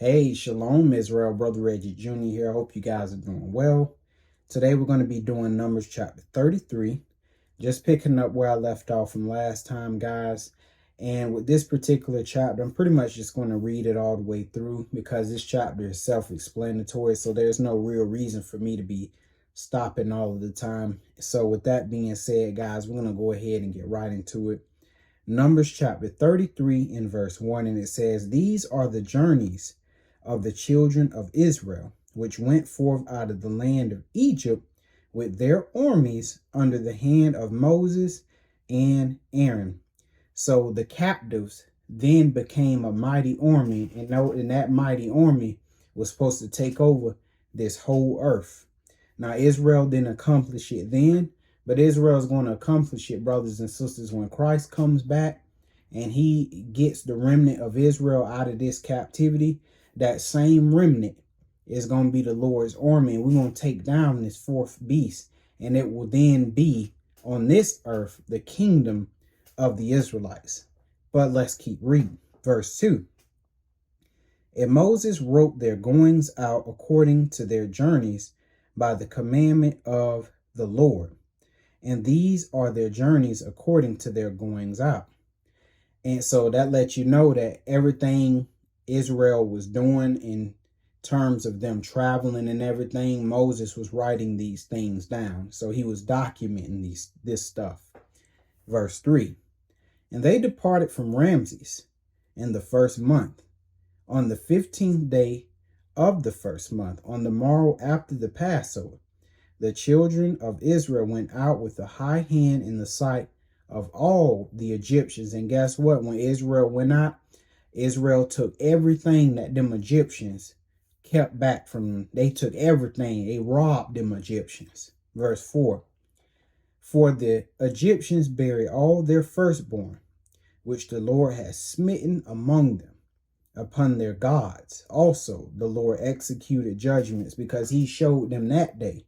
Hey, Shalom, Israel. Brother Reggie Jr. here. I hope you guys are doing well. Today we're going to be doing Numbers chapter 33. Just picking up where I left off from last time, guys. And with this particular chapter, I'm pretty much just going to read it all the way through because this chapter is self-explanatory. So there's no real reason for me to be stopping all of the time. So with that being said, guys, we're going to go ahead and get right into it. Numbers chapter 33 in verse 1, and it says, "These are the journeys of the children of Israel, which went forth out of the land of Egypt with their armies under the hand of Moses and Aaron." So the captives then became a mighty army, and that mighty army was supposed to take over this whole earth. Now, Israel didn't accomplish it then, but Israel is going to accomplish it, brothers and sisters, when Christ comes back and he gets the remnant of Israel out of this captivity. That same remnant is going to be the Lord's army, and we're going to take down this fourth beast, and it will then be on this earth the kingdom of the Israelites. But let's keep reading. Verse 2. "And Moses wrote their goings out according to their journeys by the commandment of the Lord. And these are their journeys according to their goings out." And so that lets you know that everything Israel was doing in terms of them traveling and everything, Moses was writing these things down. So he was documenting this stuff. Verse 3. "And they departed from Ramses in the first month, on the 15th day of the first month, on the morrow after the Passover. The children of Israel went out with a high hand in the sight of all the Egyptians." And guess what? When Israel went out, Israel took everything that them Egyptians kept back from them. They took everything. They robbed them Egyptians. Verse 4. "For the Egyptians buried all their firstborn, which the Lord has smitten among them, upon their gods. Also the Lord executed judgments, because he showed them that day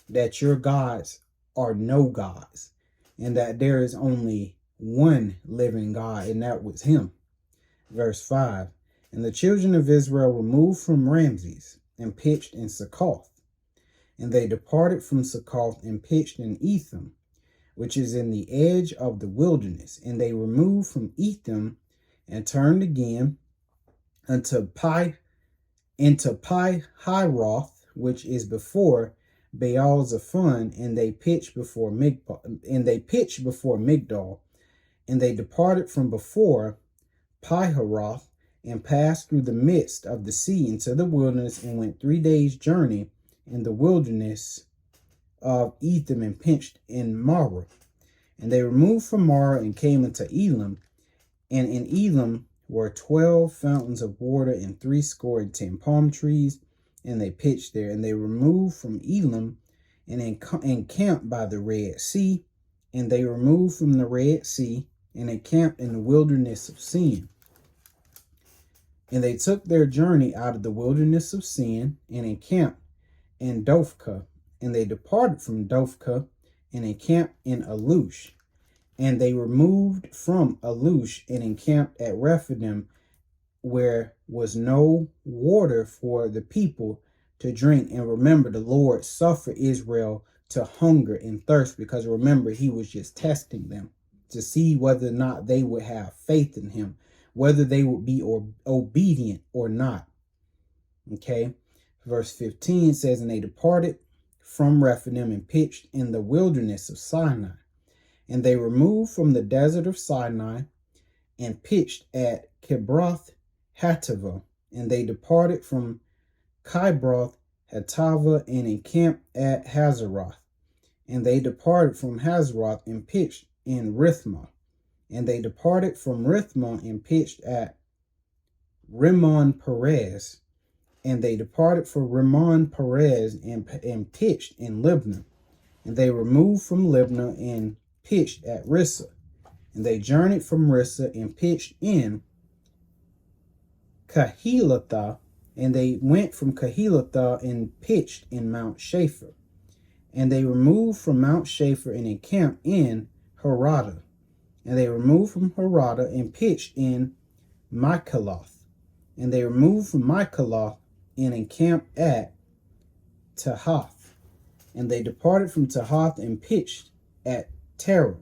that your gods are no gods, and that there is only one living God, and that was him." Verse 5. "And the children of Israel removed from Ramses and pitched in Succoth. And they departed from Succoth and pitched in Etham, which is in the edge of the wilderness. And they removed from Etham and turned again into Pi-Hiroth, which is before Baal-Zephon, and they pitched before Migdal. And they departed from before Pi-Hiroth and passed through the midst of the sea into the wilderness, and went 3 days' journey in the wilderness of Etham, and pitched in Marah. And they removed from Marah and came into Elam, and in Elam were 12 fountains of water and 70 palm trees, and they pitched there. And they removed from Elam and encamped by the Red Sea, and they removed from the Red Sea and encamped in the wilderness of Sin. And they took their journey out of the wilderness of Sin and encamped in Dophkah. And they departed from Dophkah and encamped in Alush. And they removed from Alush and encamped at Rephidim, where was no water for the people to drink. And remember, the Lord suffered Israel to hunger and thirst, because remember, he was just testing them to see whether or not they would have faith in him, whether they would be obedient or not. Okay. Verse 15 says, "And they departed from Rephidim and pitched in the wilderness of Sinai. And they removed from the desert of Sinai and pitched at Kibroth Hattaavah. And they departed from Kibroth Hattaavah and encamped at Hazeroth. And they departed from Hazeroth and pitched in Rithmah. And they departed from Rithmah and pitched at Rimmon Perez. And they departed from Rimmon Perez and pitched in Libnah. And they removed from Libnah and pitched at Rissa. And they journeyed from Rissa and pitched in Kehelatha. And they went from Kehelatha and pitched in Mount Shapher. And they removed from Mount Shapher and encamped in Harada. And they removed from Harada and pitched in Michaloth. And they removed from Michaloth and encamped at Tahath. And they departed from Tahath and pitched at Terah.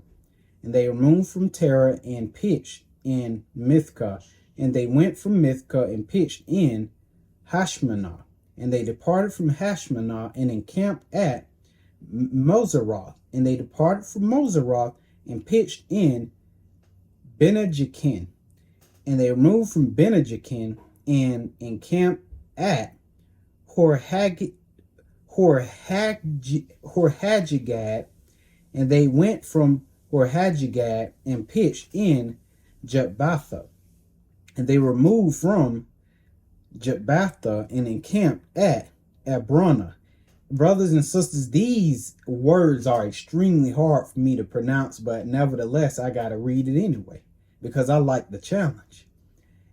And they removed from Terah and pitched in Mithkah. And they went from Mithkah and pitched in Hashmanah. And they departed from Hashmanah and encamped at Moseroth. And they departed from Moseroth and pitched in Benajakin. And they removed from Benajakin and encamped at Horhagigad. And they went from Horhagigad and pitched in Jotbatha. And they removed from Jotbatha and encamped at Abronah. Brothers and sisters, these words are extremely hard for me to pronounce, but nevertheless, I got to read it anyway because I like the challenge.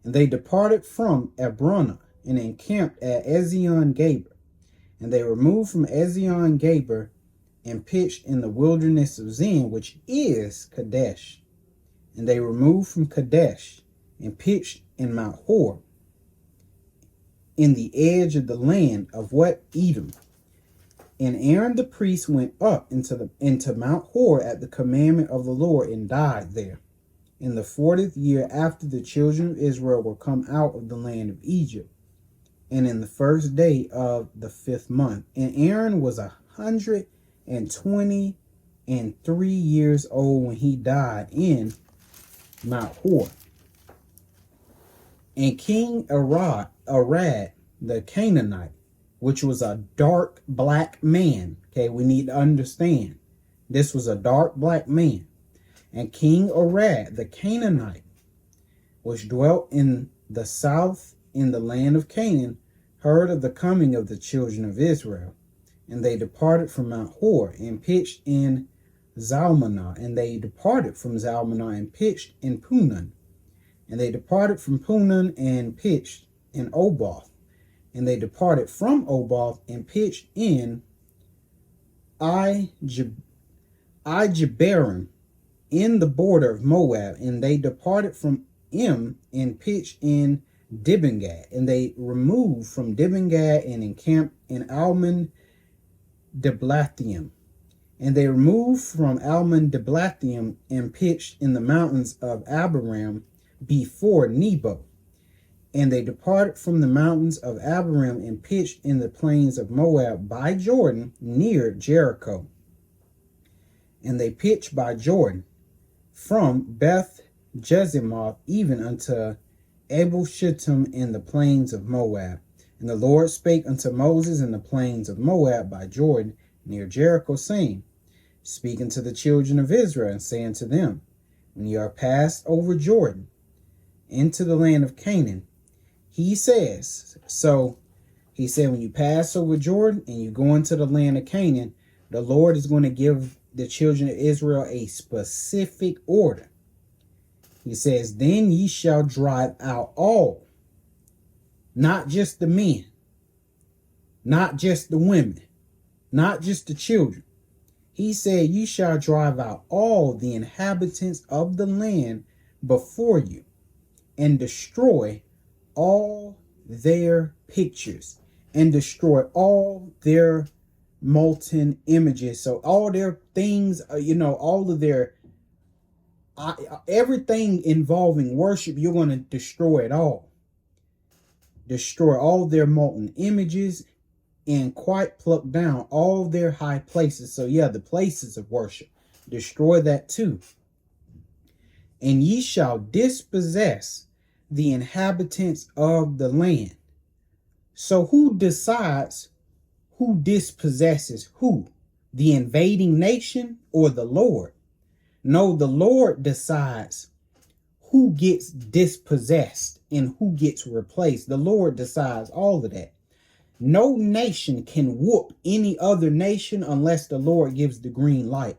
And they departed from Abronah and encamped at Ezion-Geber. And they removed from Ezion-Geber and pitched in the wilderness of Zin, which is Kadesh. And they removed from Kadesh and pitched in Mount Hor, in the edge of the land of what? Edom. And Aaron the priest went up into Mount Hor at the commandment of the Lord and died there, in the 40th year after the children of Israel were come out of the land of Egypt, and in the first day of the 5th month. And Aaron was 123 years old when he died in Mount Hor. And King Arad the Canaanite, which was a dark black man. Okay, we need to understand. This was a dark black man. And King Arad the Canaanite, which dwelt in the south in the land of Canaan, heard of the coming of the children of Israel. And they departed from Mount Hor and pitched in Zalmanah. And they departed from Zalmanah and pitched in Punan. And they departed from Punan and pitched in Oboth. And they departed from Oboth and pitched in Ijeberim, in the border of Moab. And they departed from and pitched in Dibengad. And they removed from Dibengad and encamped in Almon Diblathaim. And they removed from Almon Diblathaim and pitched in the mountains of Abiram before Nebo. And they departed from the mountains of Abiram and pitched in the plains of Moab by Jordan near Jericho. And they pitched by Jordan from Beth Jezimoth even unto Abel Shittim in the plains of Moab. And the Lord spake unto Moses in the plains of Moab by Jordan near Jericho, saying, Speak unto the children of Israel, and say unto them, When ye are passed over Jordan into the land of Canaan, he says, so he said, when you pass over Jordan and you go into the land of Canaan, the Lord is going to give the children of Israel a specific order. He says, then ye shall drive out all, not just the men, not just the women, not just the children. He said, you shall drive out all the inhabitants of the land before you and destroy all their pictures and destroy all their molten images. So all their things, all of their, everything involving worship, you're going to destroy it all. Destroy all their molten images and quite pluck down all their high places. So yeah, the places of worship, destroy that too. And ye shall dispossess the inhabitants of the land. So who decides who dispossesses who? The invading nation or the Lord? No, the Lord decides who gets dispossessed and who gets replaced. The Lord decides all of that. No nation can whoop any other nation unless the Lord gives the green light.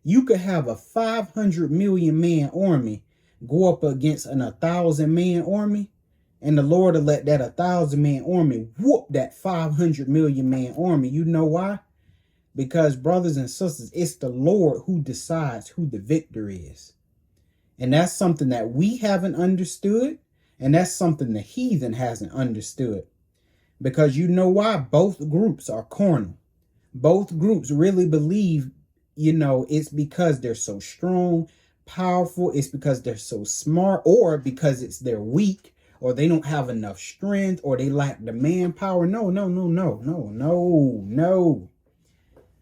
You could have a 500 million man army go up against an 1,000 man army, and the Lord will let that 1,000 man army whoop that 500 million man army. You know why? Because, brothers and sisters, it's the Lord who decides who the victor is. And that's something that we haven't understood, And that's something the heathen hasn't understood. Because you know why? Both groups are carnal. Both groups really believe, it's because they're so strong, powerful. It's because they're so smart, or because they're weak, or they don't have enough strength, or they lack the manpower. No, no, no, no, no, no, no.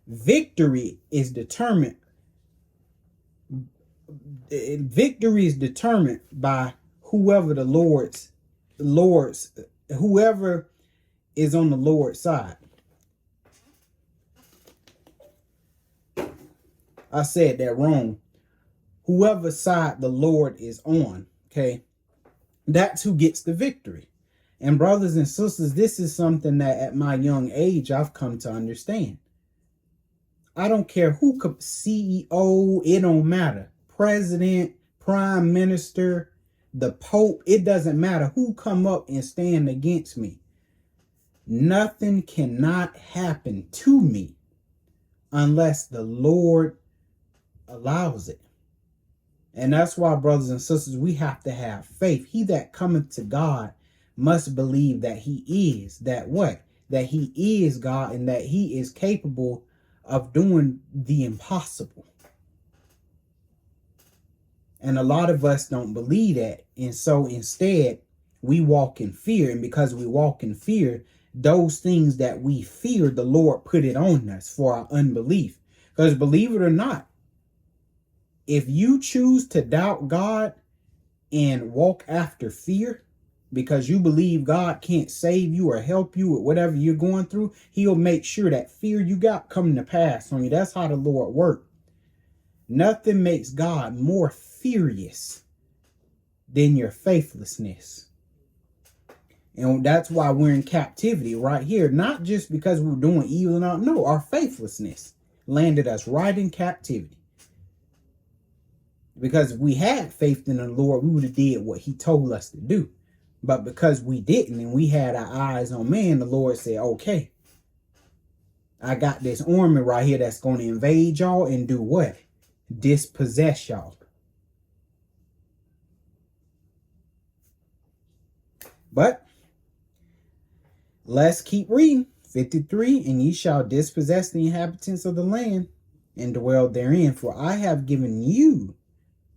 Victory is determined. Victory is determined by whoever whoever is on the Lord's side. I said that wrong. Whoever side the Lord is on, okay, that's who gets the victory. And brothers and sisters, this is something that at my young age I've come to understand. I don't care who CEO, it don't matter. President, prime minister, the Pope, it doesn't matter who come up and stand against me. Nothing cannot happen to me unless the Lord allows it. And that's why, brothers and sisters, we have to have faith. He that cometh to God must believe that he is, that he is God, and that he is capable of doing the impossible. And a lot of us don't believe that. And so instead, we walk in fear. And because we walk in fear, those things that we fear, the Lord put it on us for our unbelief. Because believe it or not, if you choose to doubt God and walk after fear because you believe God can't save you or help you with whatever you're going through, he'll make sure that fear you got come to pass on you. That's how the Lord works. Nothing makes God more furious than your faithlessness. And that's why we're in captivity right here. Not just because we're doing evil. No, our faithlessness landed us right in captivity. Because if we had faith in the Lord, we would have did what he told us to do. But because we didn't and we had our eyes on man, the Lord said, okay, I got this army right here that's going to invade y'all and do what? Dispossess y'all. But let's keep reading. 53, and ye shall dispossess the inhabitants of the land and dwell therein, for I have given you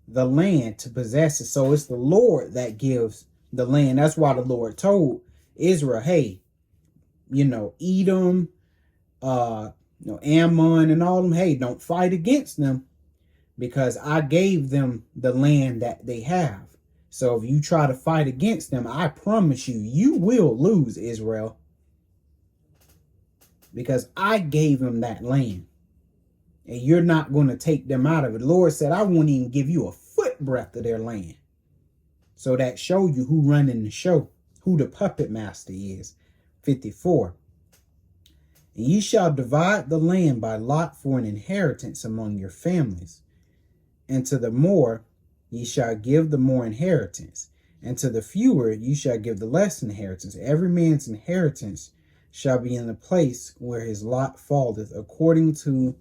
the land to possess it. So it's the Lord that gives the land. That's why the Lord told Israel, hey, Edom, Ammon and all them, hey, don't fight against them because I gave them the land that they have. So if you try to fight against them, I promise you, you will lose, Israel, because I gave them that land. And you're not going to take them out of it. The Lord said, I won't even give you a foot breadth of their land. So that show you who running the show, who the puppet master is. 54. And ye shall divide the land by lot for an inheritance among your families. And to the more ye shall give the more inheritance. And to the fewer ye shall give the less inheritance. Every man's inheritance shall be in the place where his lot falleth, according to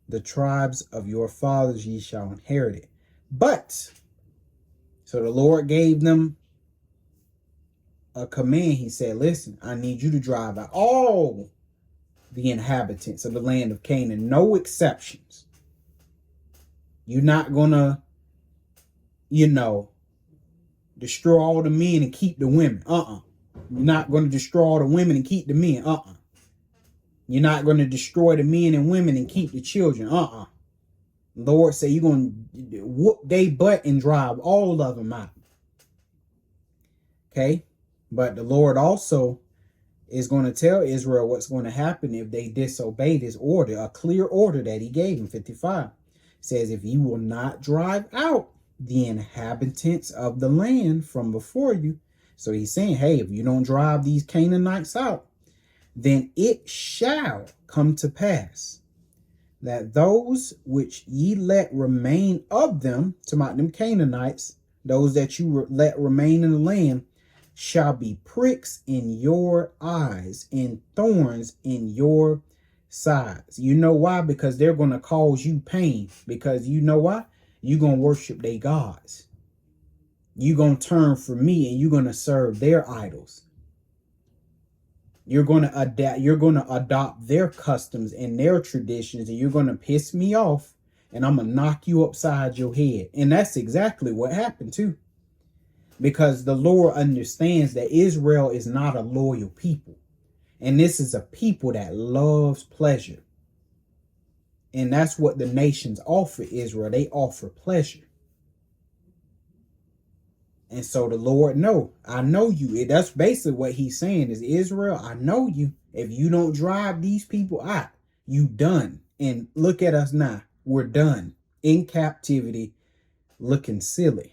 the tribes of your fathers ye shall inherit it. But, so the Lord gave them a command. He said, listen, I need you to drive out all the inhabitants of the land of Canaan, no exceptions. You're not going to, destroy all the men and keep the women. You're not going to destroy all the women and keep the men. You're not going to destroy the men and women and keep the children. Lord said you're going to whoop they butt and drive all of them out. Okay? But the Lord also is going to tell Israel what's going to happen if they disobey this order, a clear order that he gave in 55. It says, if you will not drive out the inhabitants of the land from before you. So he's saying, hey, if you don't drive these Canaanites out, then it shall come to pass that those which ye let remain of them, to them Canaanites, those that you let remain in the land, shall be pricks in your eyes and thorns in your sides. You know why? Because they're going to cause you pain. Because you know why? You're going to worship their gods. You're going to turn from me and you're going to serve their idols. You're going to adopt their customs and their traditions, and you're going to piss me off, and I'm going to knock you upside your head. And that's exactly what happened too. Because the Lord understands that Israel is not a loyal people. And this is a people that loves pleasure. And that's what the nations offer Israel. They offer pleasure. And so the Lord I know you. That's basically what he's saying is, Israel, I know you. If you don't drive these people out, you done. And look at us now. We're done in captivity, looking silly.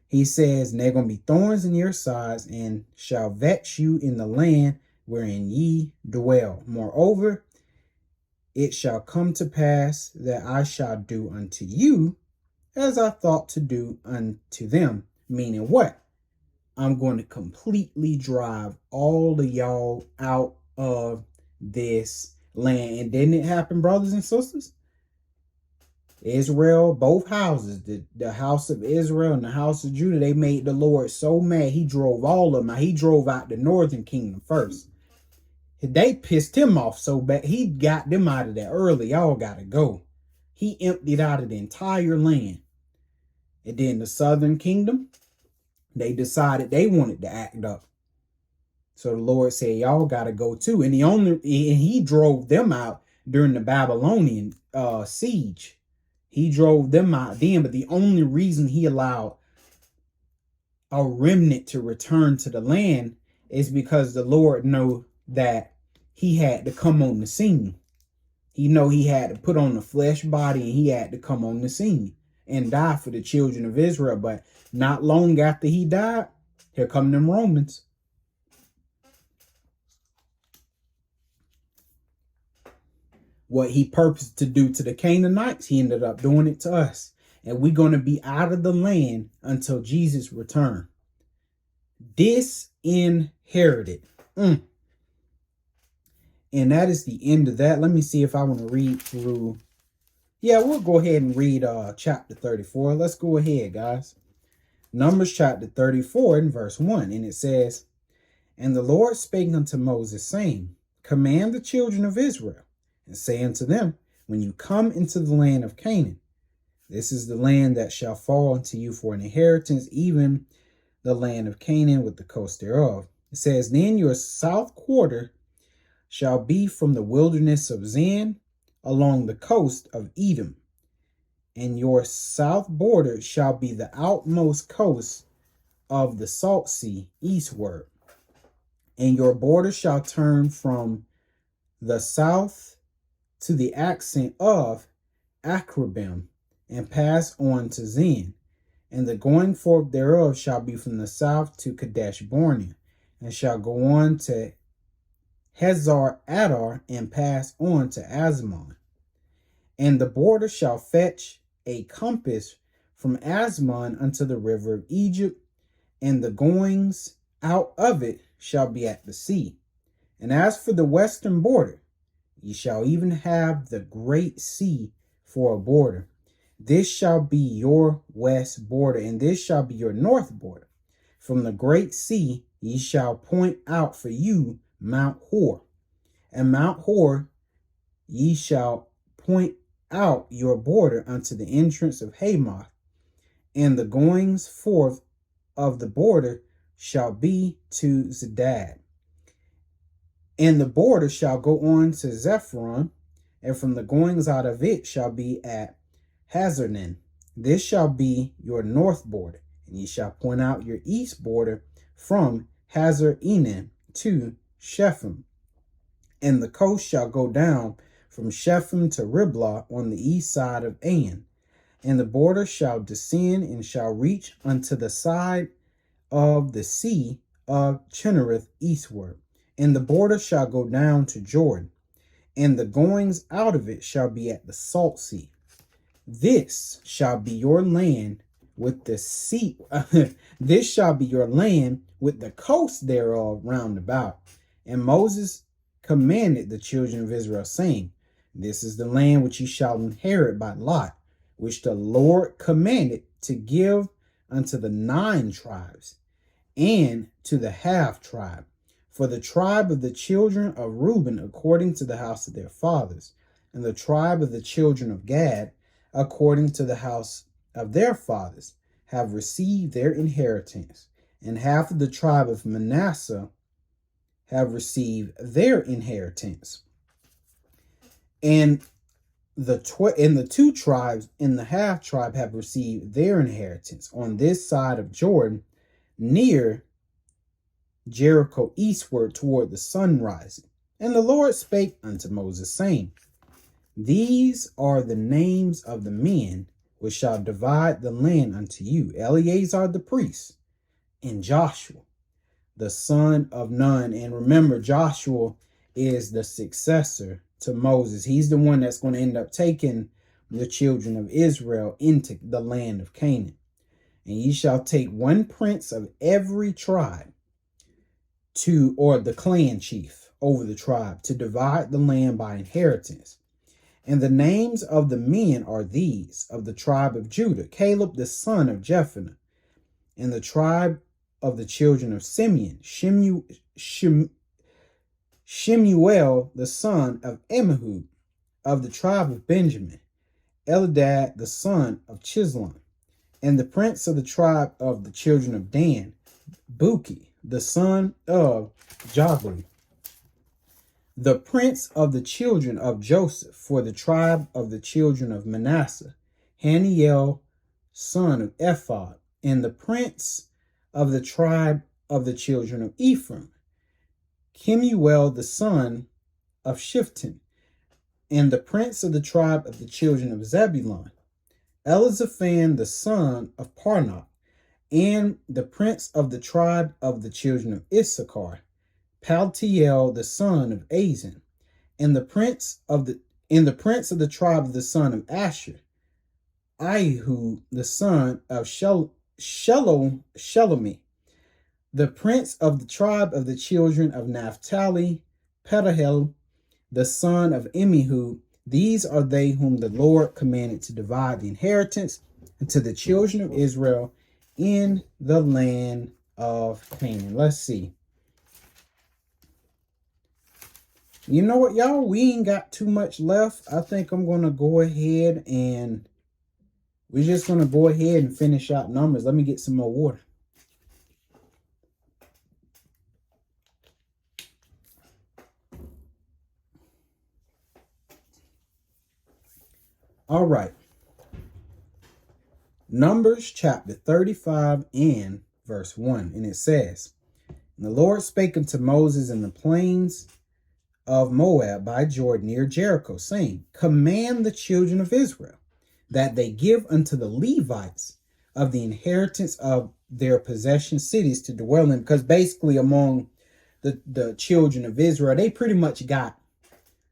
He says, and they're going to be thorns in your sides, and shall vex you in the land wherein ye dwell. Moreover, it shall come to pass that I shall do unto you as I thought to do unto them. Meaning what? I'm going to completely drive all of y'all out of this land. And didn't it happen, brothers and sisters? Israel, both houses, the house of Israel and the house of Judah, they made the Lord so mad, he drove all of them out. He drove out the northern kingdom first. They pissed him off so bad, he got them out of there early. Y'all got to go. He emptied out of the entire land. And then the southern kingdom, they decided they wanted to act up. So the Lord said, y'all got to go too. And he drove them out during the Babylonian siege. He drove them out then, but the only reason he allowed a remnant to return to the land is because the Lord knew that he had to come on the scene. He know he had to put on the flesh body, and he had to come on the scene and die for the children of Israel. But not long after he died, here come them Romans. What he purposed to do to the Canaanites, he ended up doing it to us. And we're going to be out of the land until Jesus return. Disinherited. And that is the end of that. Let me see if I want to read through. Yeah, we'll go ahead and read chapter 34. Let's go ahead, guys. Numbers chapter 34 and verse 1. And it says, and the Lord spake unto Moses, saying, command the children of Israel, and say unto them, when you come into the land of Canaan, this is the land that shall fall unto you for an inheritance, even the land of Canaan with the coast thereof. It says, then your south quarter shall be from the wilderness of Zin along the coast of Edom, and your south border shall be the outmost coast of the salt sea eastward, and your border shall turn from the south to the accent of Akrabim, and pass on to Zin, and the going forth thereof shall be from the south to Kadesh Barnea, and shall go on to Hazar Adar, and pass on to Azmon. And the border shall fetch a compass from Azmon unto the river of Egypt, and the goings out of it shall be at the sea. And as for the western border, ye shall even have the great sea for a border. This shall be your west border, and this shall be your north border. From the great sea ye shall point out for you Mount Hor. And Mount Hor ye shall point out your border unto the entrance of Hamath. And the goings forth of the border shall be to Zedad. And the border shall go on to Zephron, and from the goings out of it shall be at Hazarnan. This shall be your north border, and ye shall point out your east border from Hazar Enan to Shephem. And the coast shall go down from Shephem to Riblah on the east side of Ain. And the border shall descend and shall reach unto the side of the sea of Chinnereth eastward. And the border shall go down to Jordan, and the goings out of it shall be at the salt sea. This shall be your land with the sea. This shall be your land with the coast thereof round about. And Moses commanded the children of Israel, saying, this is the land which ye shall inherit by lot, which the Lord commanded to give unto the 9 tribes, and to the half tribe, for the tribe of the children of Reuben according to the house of their fathers, and the tribe of the children of Gad according to the house of their fathers, have received their inheritance, and half of the tribe of Manasseh have received their inheritance. And the 2 tribes in the half tribe have received their inheritance on this side of Jordan, near Jericho eastward toward the sunrising. And the Lord spake unto Moses, saying, These are the names of the men which shall divide the land unto you, Eleazar the priest, and Joshua the son of Nun. And remember, Joshua is the successor to Moses. He's the one that's going to end up taking the children of Israel into the land of Canaan. And ye shall take 1 prince of every tribe or the clan chief over the tribe, to divide the land by inheritance. And the names of the men are these: of the tribe of Judah, Caleb the son of Jephunneh; and the tribe of the children of Simeon, Shemuel the son of Ammihud; of the tribe of Benjamin, Eldad the son of Chislon; and the prince of the tribe of the children of Dan, Buki the son of Jogli; the prince of the children of Joseph, for the tribe of the children of Manasseh, Haniel son of Ephod; and the prince of the tribe of the children of Ephraim, Kemuel the son of Shifton; and the prince of the tribe of the children of Zebulun, Elizaphan the son of Parnach; and the prince of the tribe of the children of Issachar, Paltiel the son of Azan; and the prince of the tribe of the son of Asher, Ahihud the son of Shelomi; the prince of the tribe of the children of Naphtali, Pedahel the son of Ammihud. These are they whom the Lord commanded to divide the inheritance to the children of Israel in the land of Canaan. Let's see. You know what, y'all? We ain't got too much left. I think I'm going to go ahead and we're just going to go ahead and finish out Numbers. Let me get some more water. All right. Numbers chapter 35 and verse 1. And it says, And the Lord spake unto Moses in the plains of Moab by Jordan near Jericho, saying, Command the children of Israel that they give unto the Levites of the inheritance of their possession cities to dwell in. Because basically among the children of Israel, they pretty much got,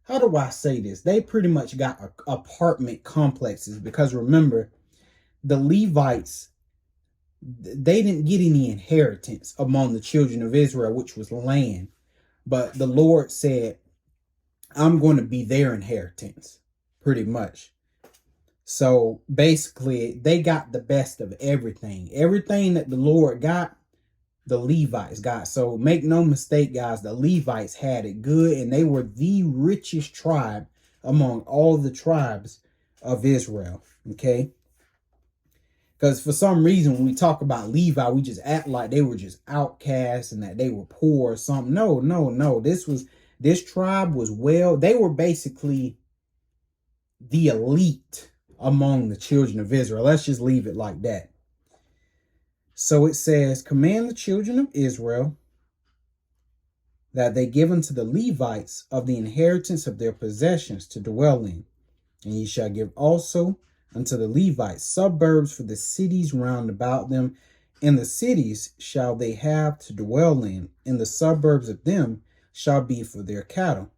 how do I say this? They pretty much got apartment complexes, because remember, the Levites, they didn't get any inheritance among the children of Israel, which was land. But the Lord said, I'm going to be their inheritance, pretty much. So basically, they got the best of everything. Everything that the Lord got, the Levites got. So make no mistake, guys, the Levites had it good, and they were the richest tribe among all the tribes of Israel. Okay? Because for some reason, when we talk about Levi, we just act like they were just outcasts and that they were poor or something. No. This tribe was they were basically the elite among the children of Israel. Let's just leave it like that. So it says, Command the children of Israel that they give unto the Levites of the inheritance of their possessions to dwell in. And ye shall give also unto the Levites suburbs for the cities round about them. And the cities shall they have to dwell in, and the suburbs of them shall be for their cattle,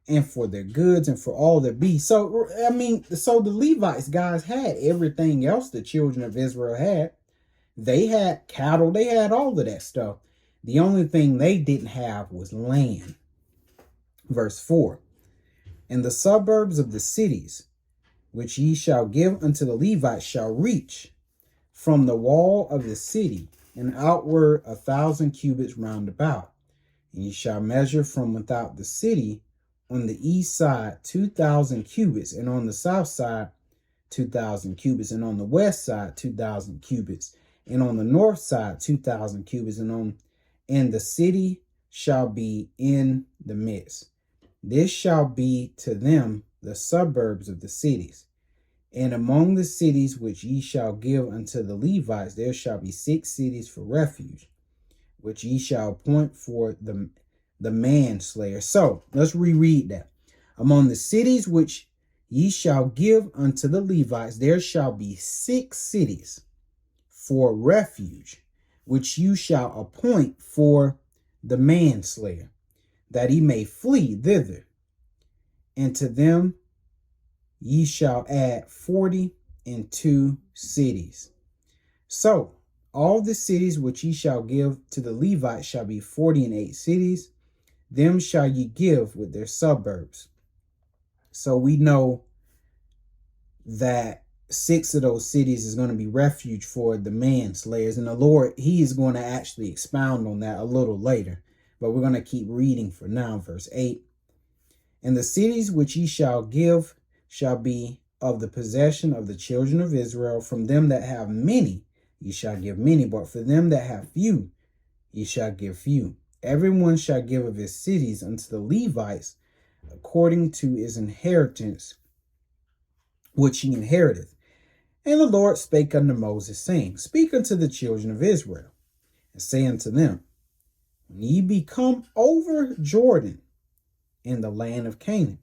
and for their goods, and for all their beasts. So, so the Levites, guys, had everything else the children of Israel had. They had cattle, they had all of that stuff. The only thing they didn't have was land. Verse 4. And the suburbs of the cities, which ye shall give unto the Levites, shall reach from the wall of the city, and outward 1,000 cubits round about. And ye shall measure from without the city on the east side 2,000 cubits, and on the south side 2,000 cubits, and on the west side 2,000 cubits, and on the north side 2,000 cubits, and the city shall be in the midst. This shall be to them the suburbs of the cities. And among the cities which ye shall give unto the Levites, there shall be 6 cities for refuge, which ye shall appoint for the manslayer. So let's reread that. Among the cities which ye shall give unto the Levites, there shall be 6 cities for refuge, which you shall appoint for the manslayer, that he may flee thither. And to them ye shall add 42 cities. So all the cities which ye shall give to the Levites shall be 48 cities. Them shall ye give with their suburbs. So we know that 6 of those cities is going to be refuge for the manslayers. And the Lord, he is going to actually expound on that a little later. But we're going to keep reading for now, verse 8. And the cities which ye shall give shall be of the possession of the children of Israel. From them that have many, ye shall give many, but for them that have few, ye shall give few. Everyone shall give of his cities unto the Levites according to his inheritance, which he inheriteth. And the Lord spake unto Moses, saying, Speak unto the children of Israel, and say unto them, When ye be come over Jordan in the land of Canaan,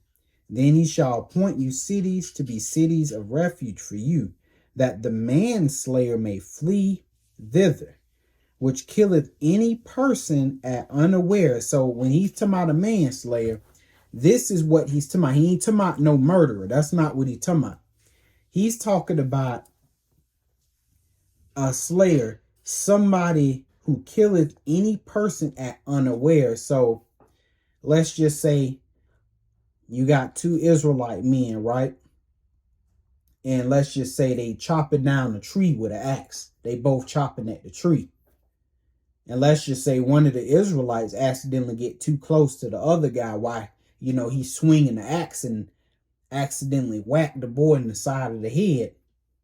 then ye shall appoint you cities to be cities of refuge for you, that the manslayer may flee thither, which killeth any person at unaware. So when he's talking about a manslayer, this is what he's talking about. He ain't talking about no murderer. That's not what he's talking about. He's talking about a slayer, somebody who killeth any person at unaware. So let's just say you got 2 Israelite men, right? And let's just say they chopping down a tree with an axe. They both chopping at the tree. And let's just say one of the Israelites accidentally get too close to the other guy while, he's swinging the axe and accidentally whack the boy in the side of the head,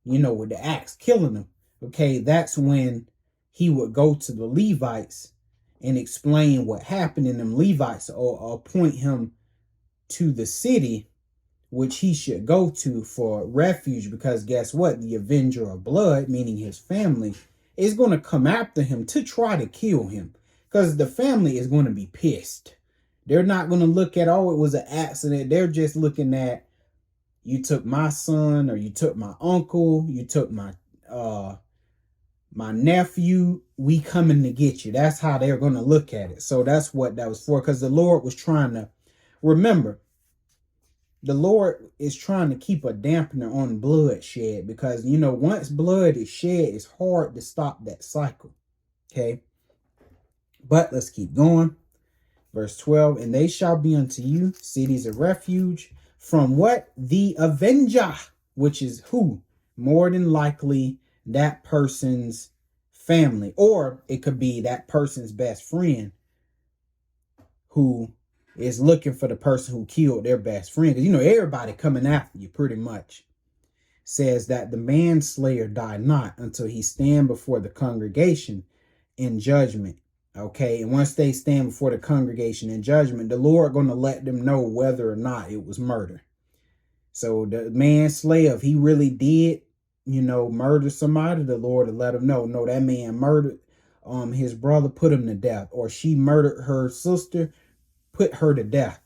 with the axe, killing him. Okay, that's when he would go to the Levites and explain what happened, and them Levites or appoint him to the city which he should go to for refuge, because guess what? The avenger of blood, meaning his family, is going to come after him to try to kill him, because the family is going to be pissed. They're not going to look at, oh, it was an accident. They're just looking at, you took my son, or you took my uncle, you took my nephew, we coming to get you. That's how they're going to look at it. So that's what that was for, because the Lord was trying to, remember, the Lord is trying to keep a dampener on bloodshed, because, once blood is shed, it's hard to stop that cycle. Okay. But let's keep going. Verse 12, and they shall be unto you cities of refuge from what? The avenger, which is who? More than likely that person's family, or it could be that person's best friend who is looking for the person who killed their best friend. Because, everybody coming after you pretty much. Says that the manslayer die not until he stand before the congregation in judgment. Okay, and once they stand before the congregation in judgment, the Lord going to let them know whether or not it was murder. So the manslayer, if he really did, murder somebody, the Lord will let him know, no, that man murdered his brother, put him to death. Or she murdered her sister, put her to death.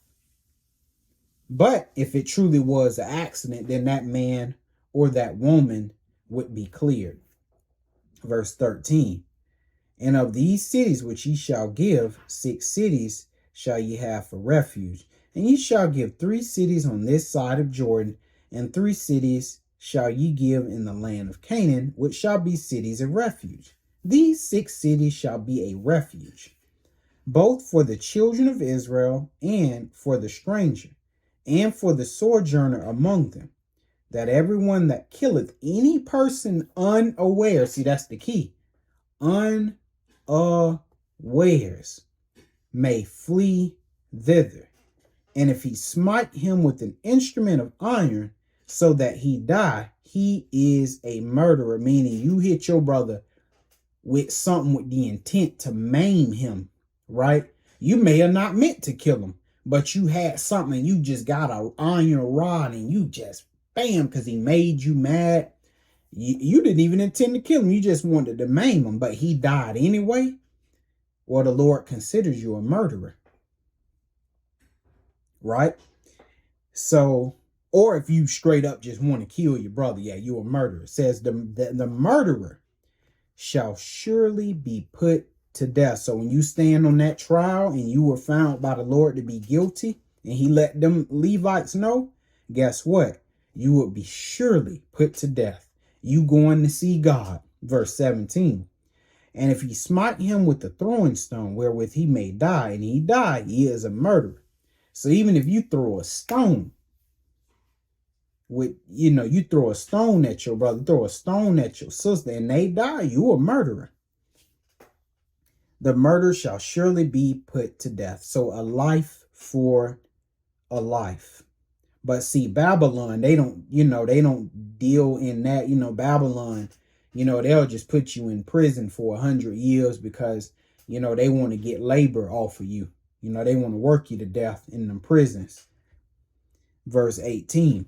But if it truly was an accident, then that man or that woman would be cleared. Verse 13, and of these cities which ye shall give, 6 cities shall ye have for refuge. And ye shall give 3 cities on this side of Jordan, and 3 cities shall ye give in the land of Canaan, which shall be cities of refuge. These 6 cities shall be a refuge, both for the children of Israel, and for the stranger, and for the sojourner among them. that everyone that killeth any person unaware, see, that's the key, unawares, may flee thither. And if he smite him with an instrument of iron so that he die, he is a murderer, meaning you hit your brother with something with the intent to maim him, right? You may have not meant to kill him, but you had something, you just got an iron rod and you just, bam, because he made you mad. You didn't even intend to kill him. You just wanted to maim him, but he died anyway. Well, the Lord considers you a murderer, right? So, or if you straight up just want to kill your brother, yeah, you're a murderer. It says the murderer shall surely be put to death. So when you stand on that trial and you were found by the Lord to be guilty and he let them Levites know, guess what? You will be surely put to death. You going to see God. Verse 17. And if he smite him with the throwing stone wherewith he may die, and he die, he is a murderer. So even if you throw a stone with, you throw a stone at your brother, throw a stone at your sister, and they die, you a murderer. The murder shall surely be put to death. So a life for a life. But see, Babylon, they don't deal in that, Babylon, they'll just put you in prison for 100 years because, they want to get labor off of you. They want to work you to death in them prisons. Verse 18.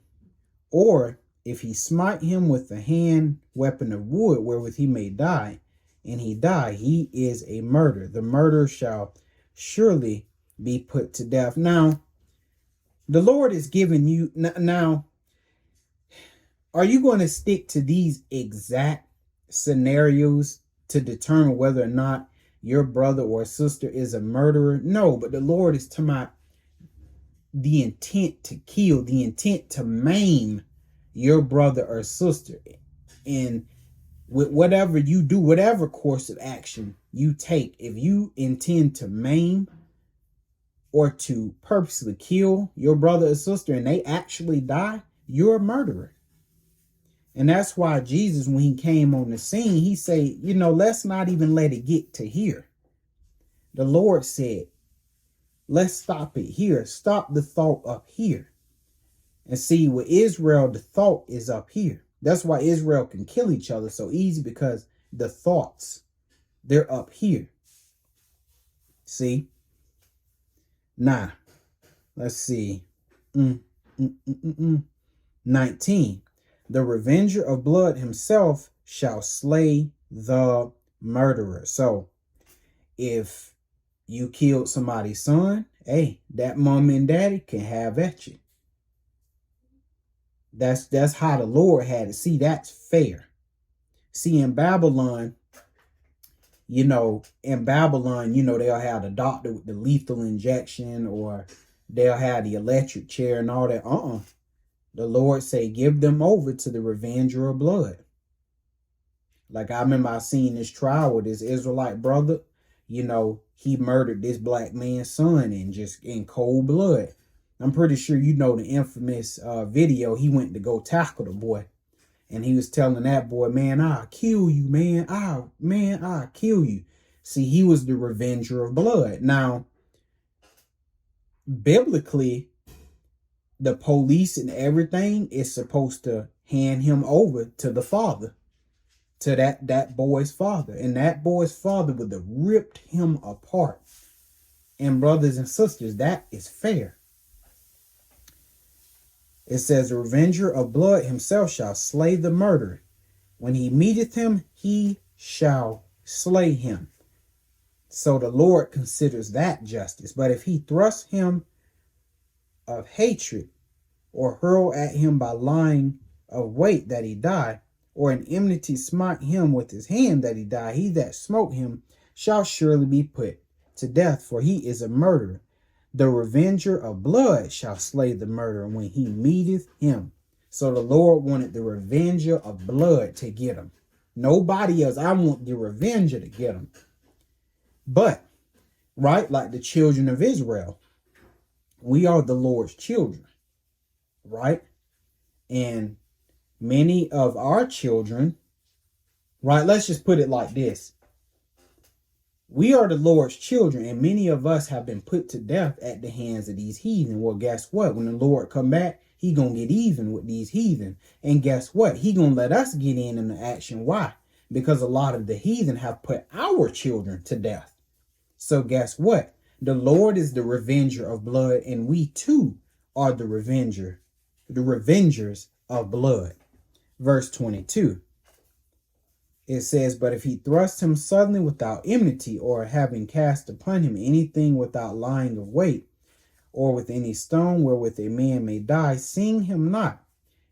Or if he smite him with the hand weapon of wood wherewith he may die, and he die, he is a murderer. The murderer shall surely be put to death. Now, the Lord is giving you, now, are you going to stick to these exact scenarios to determine whether or not your brother or sister is a murderer? No, but the Lord is talking about the intent to kill, the intent to maim your brother or sister. And with whatever you do, whatever course of action you take, if you intend to maim or to purposely kill your brother or sister and they actually die, you're a murderer. And that's why Jesus, when he came on the scene, he said, let's not even let it get to here. The Lord said, let's stop it here. Stop the thought up here. And see, with Israel, the thought is up here. That's why Israel can kill each other so easy, because the thoughts, they're up here. See? Now, let's see. 19. The revenger of blood himself shall slay the murderer. So, if you killed somebody's son, hey, that mom and daddy can have at you. That's how the Lord had it. See, that's fair. See, in Babylon, they'll have the doctor with the lethal injection, or they'll have the electric chair and all that. The Lord say, give them over to the revenger of blood. Like I remember I seen this trial with this Israelite brother. He murdered this black man's son in cold blood. I'm pretty sure the infamous video. He went to go tackle the boy. And he was telling that boy, man, I'll kill you, man. I'll kill you. See, he was the revenger of blood. Now, biblically, the police and everything is supposed to hand him over to the father, to that boy's father. And that boy's father would have ripped him apart. And brothers and sisters, that is fair. It says, the revenger of blood himself shall slay the murderer. When he meeteth him, he shall slay him. So the Lord considers that justice. But if he thrust him of hatred, or hurl at him by lying of weight that he die, or in enmity smite him with his hand that he die, he that smote him shall surely be put to death, for he is a murderer. The revenger of blood shall slay the murderer when he meeteth him. So the Lord wanted the revenger of blood to get him. Nobody else. I want the revenger to get him. But, right, like the children of Israel, we are the Lord's children, right? And Many of our children, right? Let's just put it like this. We are the Lord's children, and many of us have been put to death at the hands of these heathen. Well, guess what? When the Lord come back, he gonna get even with these heathen. And guess what? He gonna let us get in the action. Why? Because a lot of the heathen have put our children to death. So guess what? The Lord is the revenger of blood, and we too are the revengers of blood. Verse 22. It says, but if he thrust him suddenly without enmity, or having cast upon him anything without lying of weight, or with any stone wherewith a man may die, seeing him not,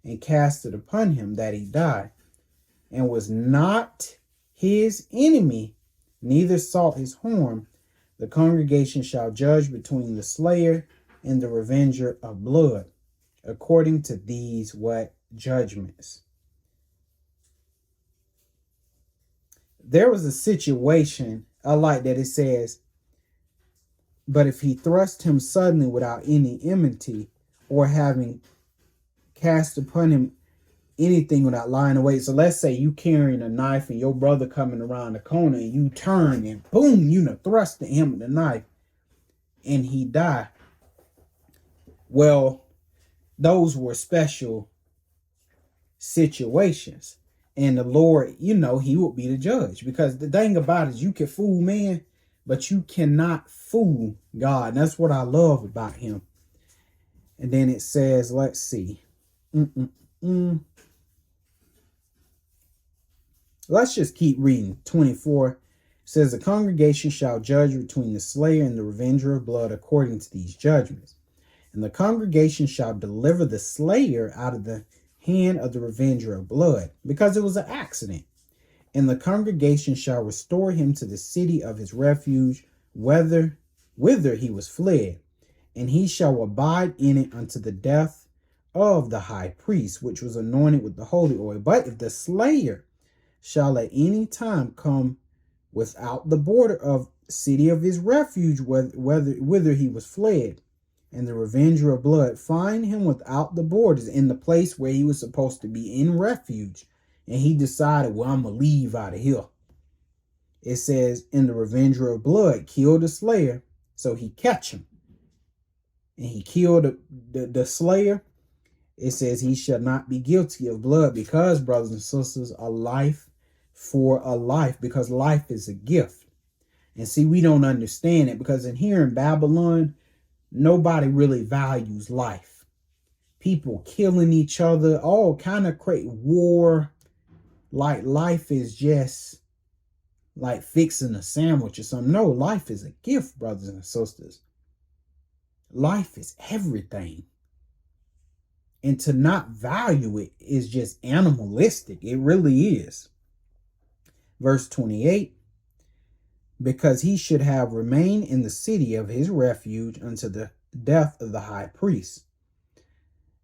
and cast it upon him that he die, and was not his enemy, neither sought his harm, the congregation shall judge between the slayer and the revenger of blood, according to these what judgments. There was a situation, I like that it says, but if he thrust him suddenly without any enmity, or having cast upon him anything without lying away. So let's say you carrying a knife and your brother coming around the corner, and you turn and boom, you know, thrust him with the knife and he died. Well, those were special situations. And the Lord, you know, he would be the judge, because the thing about it is you can fool man, but you cannot fool God. And that's what I love about him. And then it says, let's see. Let's just keep reading. 24 it says, the congregation shall judge between the slayer and the revenger of blood according to these judgments. And the congregation shall deliver the slayer out of the hand of the revenger of blood, because it was an accident. And the congregation shall restore him to the city of his refuge, whither he was fled, and he shall abide in it unto the death of the high priest, which was anointed with the holy oil. But if the slayer shall at any time come without the border of city of his refuge, whither he was fled, and the revenger of blood find him without the borders, in the place where he was supposed to be in refuge, and he decided, well, I'm going to leave out of here. It says, and the revenger of blood killed the slayer, so he catch him. And he killed the slayer. It says he shall not be guilty of blood, because, brothers and sisters, a life for a life, because life is a gift. And see, we don't understand it, because in here in Babylon, nobody really values life. People killing each other, all kind of crazy war. Like life is just like fixing a sandwich or something. No, life is a gift, brothers and sisters. Life is everything. And to not value it is just animalistic. It really is. Verse 28. Because he should have remained in the city of his refuge unto the death of the high priest.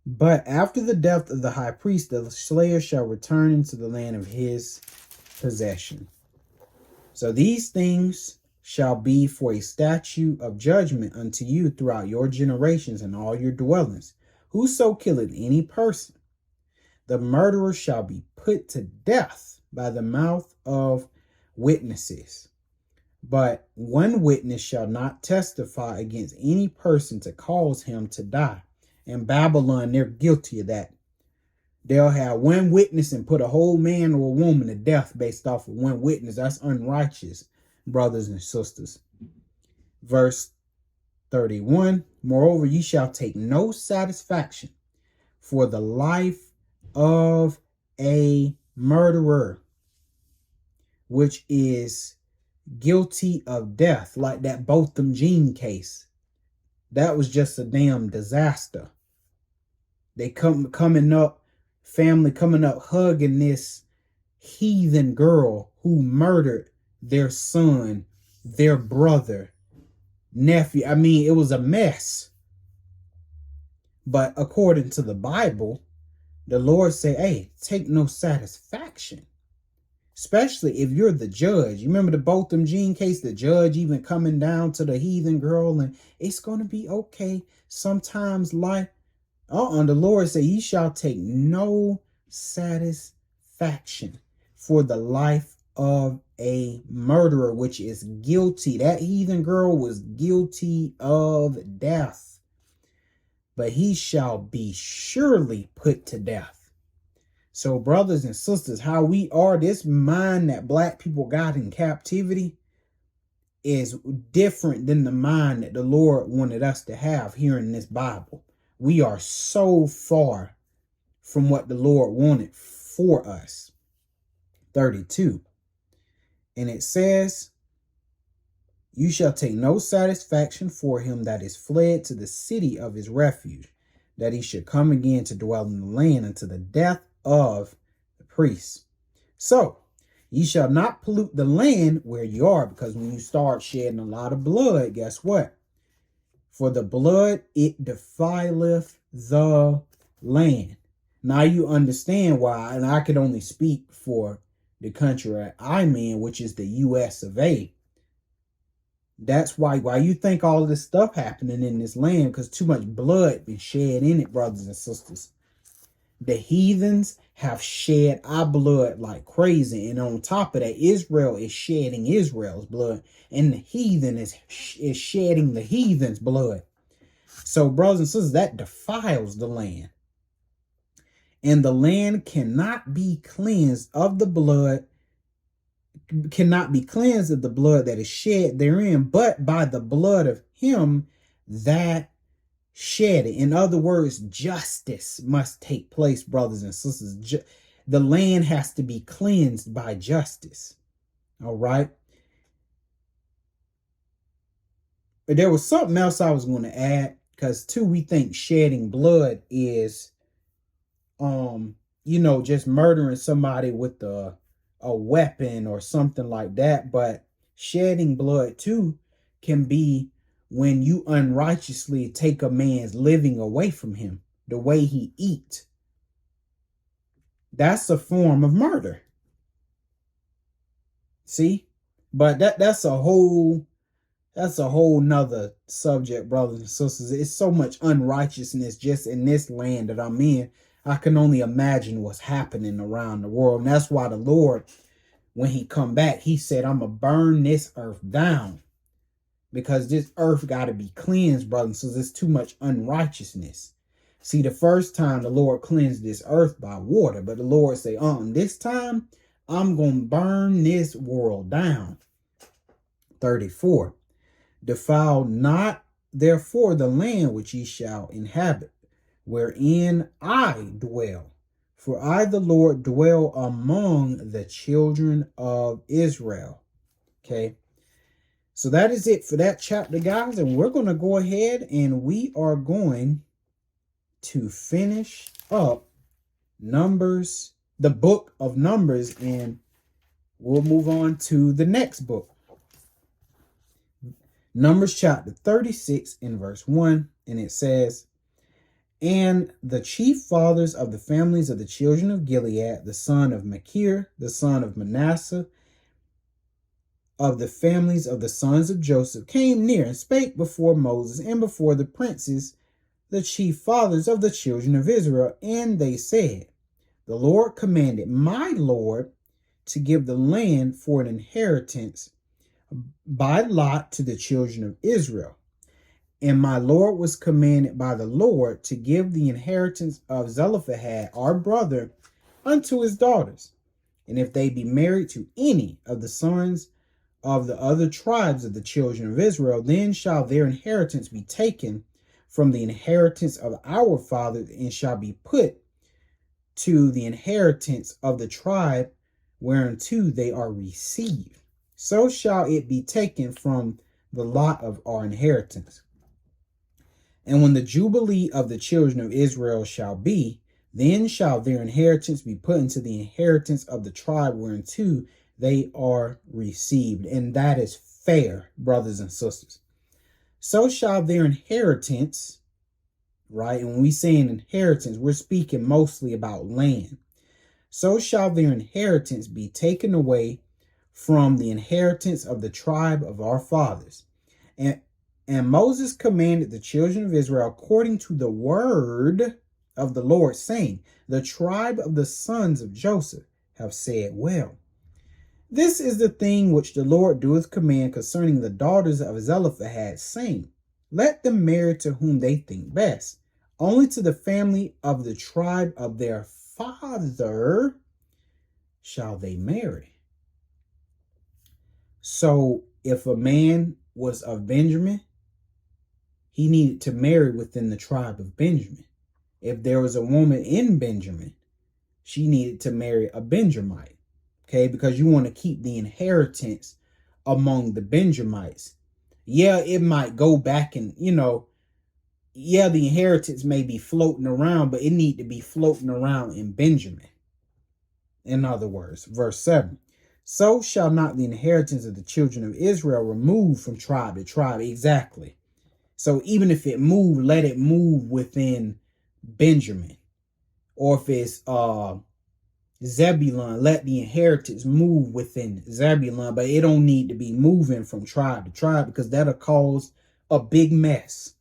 But after the death of the high priest, the slayer shall return into the land of his possession. So these things shall be for a statute of judgment unto you throughout your generations and all your dwellings. Whoso killeth any person, the murderer shall be put to death by the mouth of witnesses. But one witness shall not testify against any person to cause him to die. In Babylon, they're guilty of that. They'll have one witness and put a whole man or a woman to death based off of one witness. That's unrighteous, brothers and sisters. Verse 31, moreover, ye shall take no satisfaction for the life of a murderer, which is guilty of death, like that Botham Jean case. That was just a damn disaster. They coming up, family coming up, hugging this heathen girl who murdered their son, their brother, nephew. I mean, it was a mess. But according to the Bible, the Lord say, hey, take no satisfaction. Especially if you're the judge. You remember the Botham Jean case, the judge even coming down to the heathen girl, and it's going to be okay. Sometimes life, the Lord say, ye shall take no satisfaction for the life of a murderer, which is guilty. That heathen girl was guilty of death, but he shall be surely put to death. So, brothers and sisters, how we are, this mind that black people got in captivity is different than the mind that the Lord wanted us to have here in this Bible. We are so far from what the Lord wanted for us. 32. And it says, you shall take no satisfaction for him that is fled to the city of his refuge, that he should come again to dwell in the land unto the death of the priests. So, ye shall not pollute the land where you are, because when you start shedding a lot of blood, guess what? For the blood, it defileth the land. Now you understand why, and I could only speak for the country I'm in, which is the U.S. of A. That's why you think all of this stuff happening in this land, because too much blood been shed in it, brothers and sisters. The heathens have shed our blood like crazy. And on top of that, Israel is shedding Israel's blood. And the heathen is shedding the heathen's blood. So, brothers and sisters, that defiles the land. And the land cannot be cleansed of the blood, that is shed therein, but by the blood of him that shed it. In other words, justice must take place, brothers and sisters. The land has to be cleansed by justice. All right. But there was something else I was going to add, because too, we think shedding blood is, just murdering somebody with a weapon or something like that. But shedding blood too can be when you unrighteously take a man's living away from him, the way he eat. That's a form of murder. See? But that's a whole nother subject, brothers and sisters. It's so much unrighteousness just in this land that I'm in. I can only imagine what's happening around the world. And that's why the Lord, when he come back, he said, I'm going to burn this earth down. Because this earth got to be cleansed, brothers and sisters. There's too much unrighteousness. See, the first time the Lord cleansed this earth by water. But the Lord say, this time I'm going to burn this world down. 34. Defile not therefore the land which ye shall inhabit, wherein I dwell. For I, the Lord, dwell among the children of Israel. Okay. So that is it for that chapter, guys. And we're going to go ahead and we are going to finish up Numbers, the book of Numbers, and we'll move on to the next book. Numbers chapter 36 in verse 1. And it says, and the chief fathers of the families of the children of Gilead, the son of Machir, the son of Manasseh, of the families of the sons of Joseph, came near and spake before Moses and before the princes, the chief fathers of the children of Israel. And they said, the Lord commanded my Lord to give the land for an inheritance by lot to the children of Israel. And my Lord was commanded by the Lord to give the inheritance of Zelophehad, our brother, unto his daughters. And if they be married to any of the sons of the other tribes of the children of Israel, then shall their inheritance be taken from the inheritance of our fathers, and shall be put to the inheritance of the tribe whereunto they are received. So shall it be taken from the lot of our inheritance. And when the jubilee of the children of Israel shall be, then shall their inheritance be put into the inheritance of the tribe whereunto they are received. And that is fair, brothers and sisters. So shall their inheritance, right? And when we say an inheritance, we're speaking mostly about land. So shall their inheritance be taken away from the inheritance of the tribe of our fathers. And Moses commanded the children of Israel according to the word of the Lord, saying, the tribe of the sons of Joseph have said well. This is the thing which the Lord doeth command concerning the daughters of Zelophehad, saying, let them marry to whom they think best, only to the family of the tribe of their father shall they marry. So if a man was of Benjamin, he needed to marry within the tribe of Benjamin. If there was a woman in Benjamin, she needed to marry a Benjamite. Okay, because you want to keep the inheritance among the Benjamites. Yeah, it might go back and, yeah, the inheritance may be floating around, but it need to be floating around in Benjamin. In other words, verse 7. So shall not the inheritance of the children of Israel remove from tribe to tribe. Exactly. So even if it move, let it move within Benjamin. Or if it's Zebulun, let the inheritance move within Zebulun, but it don't need to be moving from tribe to tribe, because that'll cause a big mess.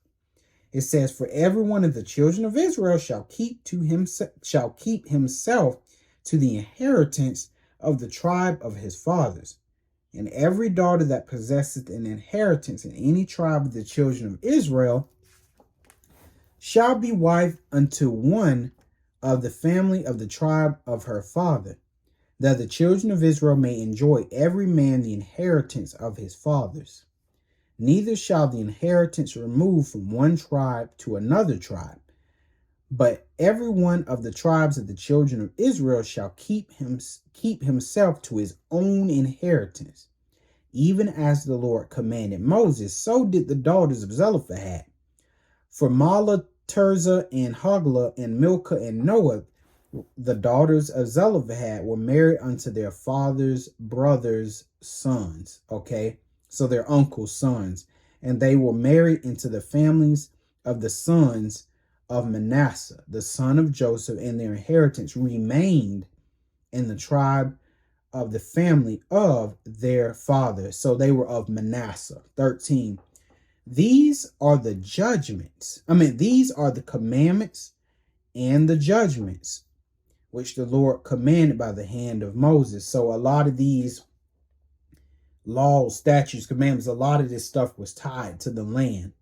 It says, for every one of the children of Israel shall keep himself to the inheritance of the tribe of his fathers. And every daughter that possesseth an inheritance in any tribe of the children of Israel shall be wife unto one of the family of the tribe of her father, that the children of Israel may enjoy every man the inheritance of his fathers. Neither shall the inheritance remove from one tribe to another tribe, but every one of the tribes of the children of Israel shall keep himself to his own inheritance. Even as the Lord commanded Moses, so did the daughters of Zelophehad. For Mahlah, Tirzah, and Hoglah, and Milcah, and Noah, the daughters of Zelophehad, were married unto their father's brothers' sons. Okay, so their uncles' sons. And they were married into the families of the sons of Manasseh, the son of Joseph, and their inheritance remained in the tribe of the family of their father. So they were of Manasseh. 13. These are the judgments. These are the commandments and the judgments which the Lord commanded by the hand of Moses. So a lot of these laws, statutes, commandments, a lot of this stuff was tied to the land.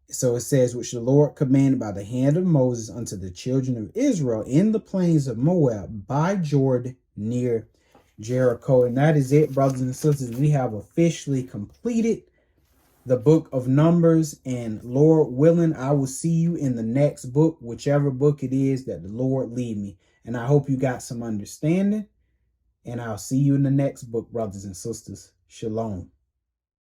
So it says, which the Lord commanded by the hand of Moses unto the children of Israel in the plains of Moab by Jordan near Jericho. And that is it, brothers and sisters. We have officially completed the book of Numbers, and Lord willing, I will see you in the next book, whichever book it is that the Lord lead me. And I hope you got some understanding, and I'll see you in the next book, brothers and sisters. Shalom.